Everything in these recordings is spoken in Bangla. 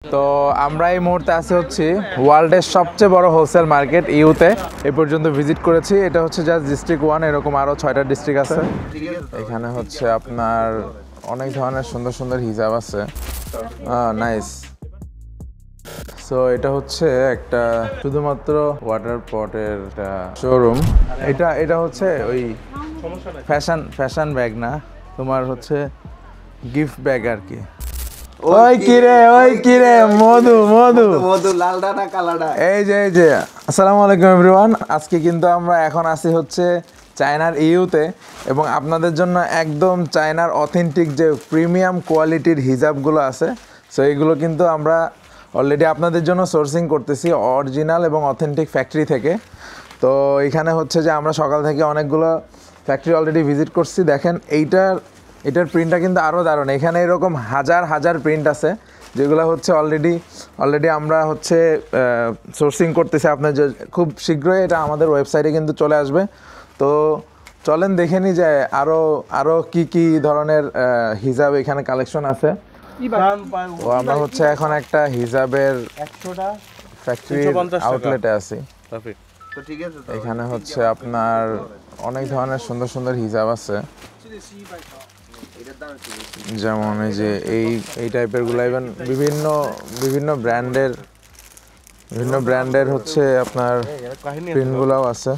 তো আমরা এই মুহূর্তে আছি হচ্ছে ওয়ার্ল্ডের সবচেয়ে বড় হোলসেল মার্কেট ইউতে এই পর্যন্ত ভিজিট করেছি। এটা হচ্ছে জাস্ট ডিস্ট্রিক্ট 1, এরকম আরও 6টা ডিস্ট্রিক্ট আছে। এখানে হচ্ছে আপনার অনেক ধরনের সুন্দর সুন্দর হিজাব আছে। নাইস। সো এটা হচ্ছে একটা শুধুমাত্র ওয়াটার পটের একটা শোরুম। এটা হচ্ছে ওই ফ্যাশন ব্যাগ না, তোমার হচ্ছে গিফট ব্যাগ আর কি। ওই কিরে মধু লালডা না কালাডা। এই যে আসসালামু আলাইকুম এভরিওয়ান। আজকে কিন্তু আমরা এখন আছি হচ্ছে চায়নার ইউতে এবং আপনাদের জন্য একদম চায়নার অথেন্টিক যে প্রিমিয়াম কোয়ালিটির হিজাবগুলো আছে, সো এইগুলো কিন্তু আমরা অলরেডি আপনাদের জন্য সোর্সিং করতেছি অরিজিনাল এবং অথেন্টিক ফ্যাক্টরি থেকে। তো এখানে হচ্ছে যে আমরা সকাল থেকে অনেকগুলো ফ্যাক্টরি অলরেডি ভিজিট করছি। দেখেন এটার প্রিন্টটা কিন্তু আরও দারুণ। এখানে এরকম হাজার প্রিন্ট আছে যেগুলো হচ্ছে অলরেডি আমরা হচ্ছে সোর্সিং করতেছি। আপনার খুব শীঘ্রই এটা আমাদের ওয়েবসাইটে কিন্তু চলে আসবে। তো চলেন দেখে নিই যে আরও কি ধরনের হিজাব এখানে কালেকশন আছে। তো আমরা হচ্ছে এখন একটা হিজাবের ফ্যাক্টরি আউটলেটে আছি। এখানে হচ্ছে আপনার অনেক ধরনের সুন্দর সুন্দর হিজাব আছে, যেমন এই যে এই টাইপের গুলো, ইভেন বিভিন্ন ব্র্যান্ডের হচ্ছে আপনার প্রিন্টগুলোও আছে।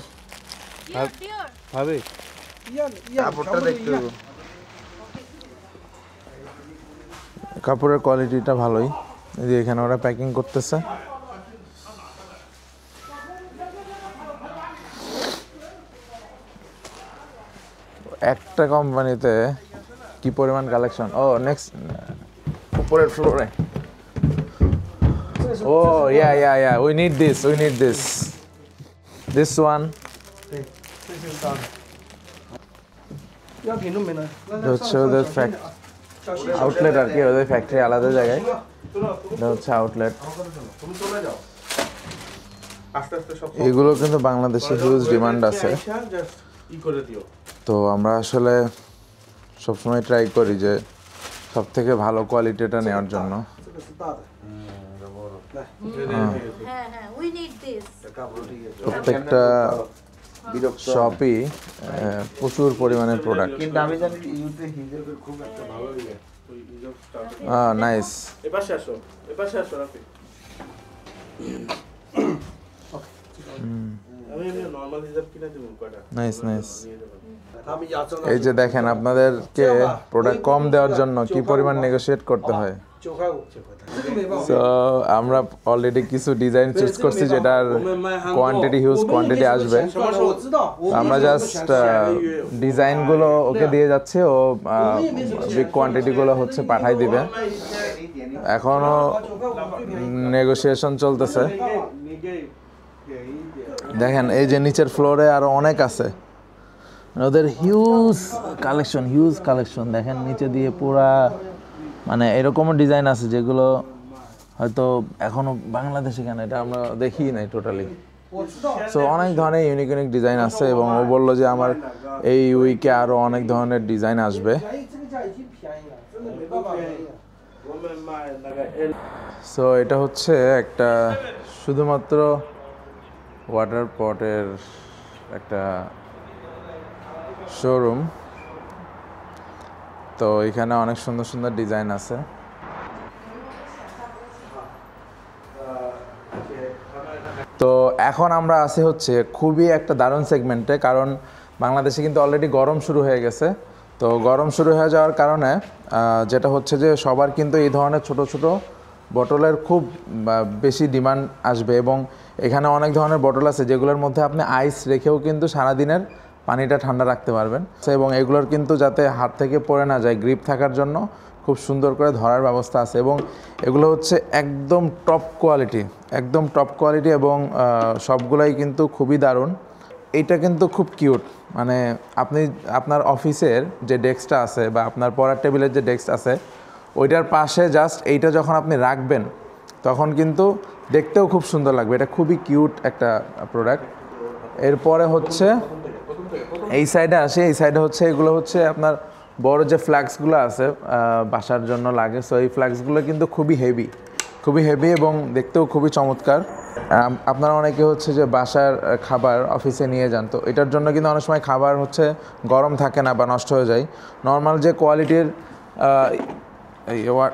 কাপড়ের কোয়ালিটিটা ভালোই। এই যে এখানে ওরা প্যাকিং করতেছে। একটা কোম্পানিতে কি পরিমাণ কালেকশন। নেক্সট উপরের ফ্লোরে। Yeah we need this one. হচ্ছে ওদের আউটলেট আর কি, ওদের ফ্যাক্টরি আলাদা জায়গায়। এটা হচ্ছে আউটলেট। এগুলো কিন্তু বাংলাদেশে হিউজ ডিমান্ড আছে। তো আমরা আসলে সবসময় ট্রাই করি যে সব থেকে ভালো কোয়ালিটিটা নেওয়ার জন্য। প্রত্যেকটা শপই প্রচুর পরিমাণে প্রোডাক্ট। নাইস। নাইস। এই যে দেখেন, আপনাদেরকে প্রোডাক্ট কম দেওয়ার জন্য কি পরিমাণ নেগোশিয়েট করতে হয়। সো আমরা অলরেডি কিছু ডিজাইন চুজ করছি যেটার হিউজ কোয়ান্টিটি আসবে। আমরা জাস্ট ডিজাইনগুলো ওকে দিয়ে যাচ্ছি, ও বিগ কোয়ান্টিটিগুলো হচ্ছে পাঠাই দিবে। এখনও নেগোসিয়েশন চলতেছে। দেখেন এই যে নিচের ফ্লোরে আরো অনেক আছে ওদের হিউজ কালেকশন। দেখেন নিচে দিয়ে পুরা মানে এরকমও ডিজাইন আছে যেগুলো হয়তো এখনো বাংলাদেশে কেন এটা আমরা দেখি নাই টোটালি। সো অনেক ধরনের ইউনিক ডিজাইন আছে এবং ও বললো যে আমার এই উইকে আরো অনেক ধরনের ডিজাইন আসবে। সো এটা হচ্ছে একটা শুধুমাত্র ওয়াটার পটের একটা শোরুম। তো এখানে অনেক সুন্দর সুন্দর ডিজাইন আছে। তো এখন আমরা আছি হচ্ছে খুবই একটা দারুণ সেগমেন্টে, কারণ বাংলাদেশে কিন্তু অলরেডি গরম শুরু হয়ে গেছে। তো গরম শুরু হয়ে যাওয়ার কারণে যেটা হচ্ছে যে সবার কিন্তু এই ধরনের ছোট বোতলের খুব বেশি ডিমান্ড আসবে এবং এখানে অনেক ধরনের বোতল আছে যেগুলোর মধ্যে আপনি আইস রেখেও কিন্তু সারাদিনের পানিটা ঠান্ডা রাখতে পারবেন। এবং এগুলোর কিন্তু যাতে হাত থেকে পড়ে না যায়, গ্রিপ থাকার জন্য খুব সুন্দর করে ধরার ব্যবস্থা আছে এবং এগুলো হচ্ছে একদম টপ কোয়ালিটি এবং সবগুলাই কিন্তু খুবই দারুণ। এইটা কিন্তু খুব কিউট, মানে আপনি আপনার অফিসের যে ডেস্কটা আছে বা আপনার পড়ার টেবিলের যে ডেস্ক আছে ওইটার পাশে জাস্ট এইটা যখন আপনি রাখবেন তখন কিন্তু দেখতেও খুব সুন্দর লাগবে। এটা খুবই কিউট একটা প্রোডাক্ট। এরপরে হচ্ছে এই সাইডে আসি। এই সাইডে হচ্ছে এগুলো হচ্ছে আপনার বড় যে ফ্ল্যাক্সগুলো আছে বাসার জন্য লাগে। সো এই ফ্ল্যাক্সগুলো কিন্তু খুবই হেভি খুবই হেভি এবং দেখতেও খুবই চমৎকার। আপনারা অনেকে হচ্ছে যে বাসার খাবার অফিসে নিয়ে যান, তো এটার জন্য কিন্তু অনেক সময় খাবার হচ্ছে গরম থাকে না বা নষ্ট হয়ে যায়। নর্মাল যে কোয়ালিটির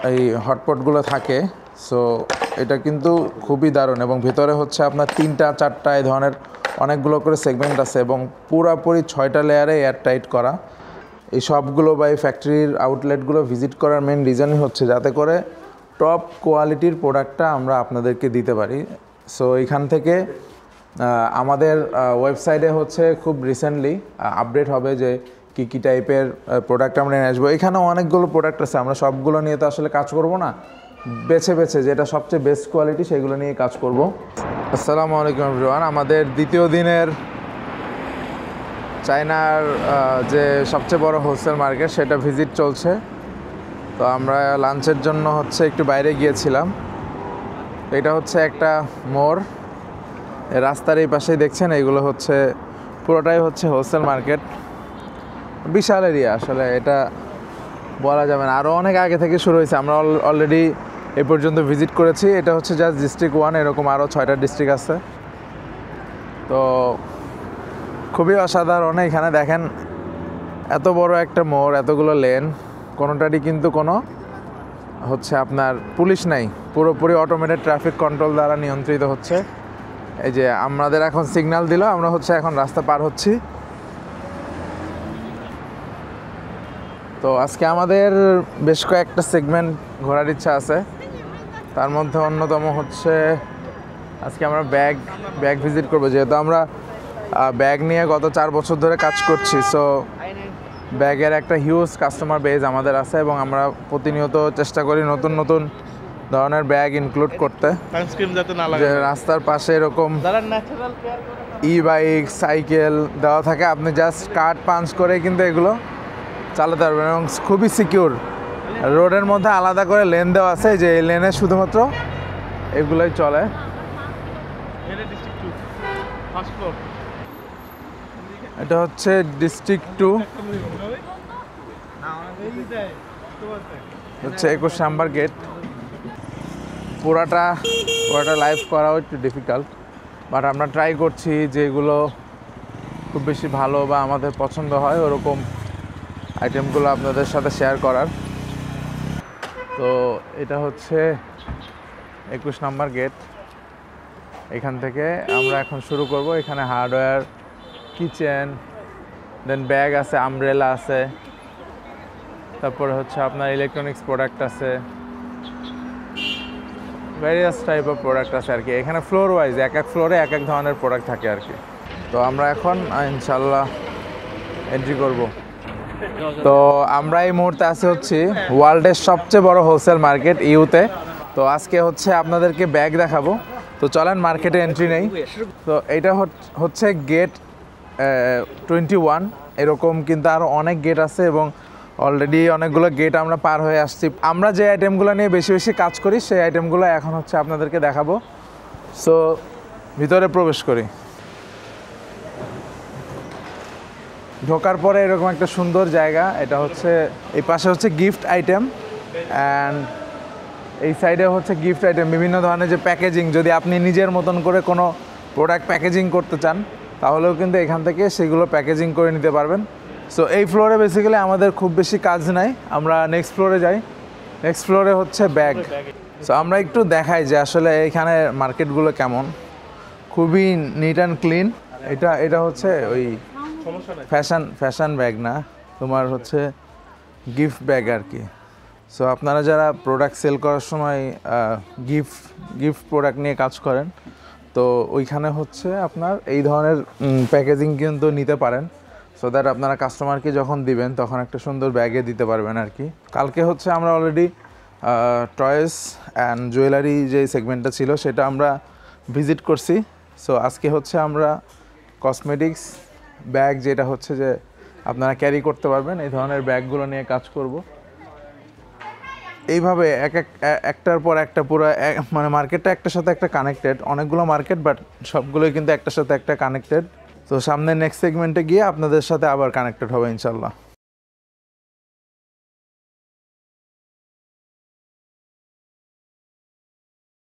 এই হটপটগুলো থাকে, সো এটা কিন্তু খুবই দারুণ এবং ভেতরে হচ্ছে আপনার 3টা 4টা এই ধরনের অনেকগুলো করে সেগমেন্ট আছে এবং পুরোপুরি 6টা লেয়ারে এয়ারটাইট করা। এই সবগুলো বা এই ফ্যাক্টরির আউটলেটগুলো ভিজিট করার মেন রিজনই হচ্ছে যাতে করে টপ কোয়ালিটির প্রোডাক্টটা আমরা আপনাদেরকে দিতে পারি। সো এইখান থেকে আমাদের ওয়েবসাইটে হচ্ছে খুব রিসেন্টলি আপডেট হবে যে কী টাইপের প্রোডাক্ট আমরা নিয়ে আসবো। এখানে অনেকগুলো প্রোডাক্ট আছে, আমরা সবগুলো নিয়ে তো আসলে কাজ করব না, বেছে বেছে যেটা সবচেয়ে বেস্ট কোয়ালিটি সেগুলো নিয়ে কাজ করব। আসসালামু আলাইকুম এভরিওয়ান। আমাদের দ্বিতীয় দিনের চায়নার যে সবচেয়ে বড় হোলসেল মার্কেট সেটা ভিজিট চলছে। তো আমরা লাঞ্চের জন্য হচ্ছে একটু বাইরে গিয়েছিলাম। এটা হচ্ছে একটা মোড়, রাস্তার এই পাশেই দেখছেন, এইগুলো হচ্ছে পুরোটাই হচ্ছে হোলসেল মার্কেট। বিশাল এরিয়া, আসলে এটা বলা যাবে না, আরও অনেক আগে থেকে শুরু হয়েছে। আমরা অলরেডি এ পর্যন্ত ভিজিট করেছি। এটা হচ্ছে জাস্ট ডিস্ট্রিক্ট 1, এরকম আরও 6টা ডিস্ট্রিক্ট আছে। তো খুবই অসাধারণ। এখানে দেখেন এত বড় একটা মোড়, এতগুলো লেন, কোনোটারই কিন্তু কোনো হচ্ছে আপনার পুলিশ নাই, পুরোপুরি অটোমেটেড ট্রাফিক কন্ট্রোল দ্বারা নিয়ন্ত্রিত হচ্ছে। এই যে আমাদের এখন সিগন্যাল দিল, আমরা হচ্ছে এখন রাস্তা পার হচ্ছি। তো আজকে আমাদের বেশ কয়েকটা সেগমেন্ট ঘোরার ইচ্ছা আছে। তার মধ্যে অন্যতম হচ্ছে আজকে আমরা ব্যাগ ভিজিট করবো, যেহেতু আমরা ব্যাগ নিয়ে গত 4 বছর ধরে কাজ করছি। সো ব্যাগের একটা হিউজ কাস্টমার বেজ আমাদের আছে এবং আমরা প্রতিনিয়ত চেষ্টা করি নতুন নতুন ধরনের ব্যাগ ইনক্লুড করতে, যে রাস্তার পাশে এরকম ই-বাইক, সাইকেল দেওয়া থাকে, আপনি জাস্ট কার্ড পাঞ্চ করে কিন্তু এগুলো চালাতে পারবেন এবং খুবই সিকিউর। রোডের মধ্যে আলাদা করে লেন দেওয়া আছে, যে এই লেনে শুধুমাত্র এগুলোই চলে। এটা হচ্ছে ডিস্ট্রিক্ট 2, হচ্ছে 21 নাম্বার গেট। পুরাটা লাইভ করাও একটু ডিফিকাল্ট, বাট আমরা ট্রাই করছি যেগুলো খুব বেশি ভালো বা আমাদের পছন্দ হয় ওরকম আইটেমগুলো আপনাদের সাথে শেয়ার করার। তো এটা হচ্ছে 21 নাম্বার গেট। এখান থেকে আমরা এখন শুরু করব। এখানে হার্ডওয়্যার, কিচেন, দেন ব্যাগ আছে, আমব্রেলা আছে, তারপরে হচ্ছে আপনার ইলেকট্রনিক্স প্রোডাক্ট আছে, ভ্যারিয়াস টাইপ অফ প্রোডাক্ট আছে আর কি। এখানে ফ্লোর ওয়াইজ এক এক ফ্লোরে এক এক ধরনের প্রোডাক্ট থাকে আর কি। তো আমরা এখন ইনশাল্লাহ এন্ট্রি করব। তো আমরা এই মুহূর্তে আছি হচ্ছে ওয়ার্ল্ডের সবচেয়ে বড় হোলসেল মার্কেট ইউতে। তো আজকে হচ্ছে আপনাদেরকে ব্যাগ দেখাবো। তো চলেন মার্কেটে এন্ট্রি নেই। তো এটা হচ্ছে গেট 21, এরকম কিন্তু আরও অনেক গেট আছে এবং অলরেডি অনেকগুলো গেট আমরা পার হয়ে আসছি। আমরা যে আইটেমগুলো নিয়ে বেশি বেশি কাজ করি সেই আইটেমগুলো এখন হচ্ছে আপনাদেরকে দেখাবো। সো ভিতরে প্রবেশ করি। ঢোকার পরে এরকম একটা সুন্দর জায়গা, এটা হচ্ছে এই পাশে হচ্ছে গিফট আইটেম অ্যান্ড এই সাইডে হচ্ছে গিফট আইটেম, বিভিন্ন ধরনের যে প্যাকেজিং, যদি আপনি নিজের মতন করে কোনো প্রোডাক্ট প্যাকেজিং করতে চান তাহলেও কিন্তু এখান থেকে সেগুলো প্যাকেজিং করে নিতে পারবেন। সো এই ফ্লোরে বেসিক্যালি আমাদের খুব বেশি কাজ নাই, আমরা নেক্সট ফ্লোরে যাই। নেক্সট ফ্লোরে হচ্ছে ব্যাগ। সো আমরা একটু দেখাই যে আসলে এখানে মার্কেটগুলো কেমন। খুবই নিট অ্যান্ড ক্লিন। এটা হচ্ছে ওই ফ্যাশন ব্যাগ না, তোমার হচ্ছে গিফট ব্যাগ আর কি। সো আপনারা যারা প্রোডাক্ট সেল করার সময় গিফট প্রোডাক্ট নিয়ে কাজ করেন, তো ওইখানে হচ্ছে আপনার এই ধরনের প্যাকেজিং কিন্তু নিতে পারেন, সো দ্যাট আপনারা কাস্টমারকে যখন দিবেন তখন একটা সুন্দর ব্যাগে দিতে পারবেন আর কি। কালকে হচ্ছে আমরা অলরেডি টয়েস অ্যান্ড জুয়েলারি যে সেগমেন্টটা ছিল সেটা আমরা ভিজিট করছি। সো আজকে হচ্ছে আমরা কসমেটিক্স ব্যাগ, যেটা হচ্ছে যে আপনারা ক্যারি করতে পারবেন, এই ধরনের ব্যাগগুলো নিয়ে কাজ করব। এইভাবে একটার পর একটা পুরো মানে মার্কেটটা একটার সাথে একটা কানেক্টেড, অনেকগুলো মার্কেট বাট সবগুলোই কিন্তু একটার সাথে একটা কানেক্টেড। তো সামনে নেক্সট সেগমেন্টে গিয়ে আপনাদের সাথে আবার কানেক্টেড হবে ইনশাল্লাহ।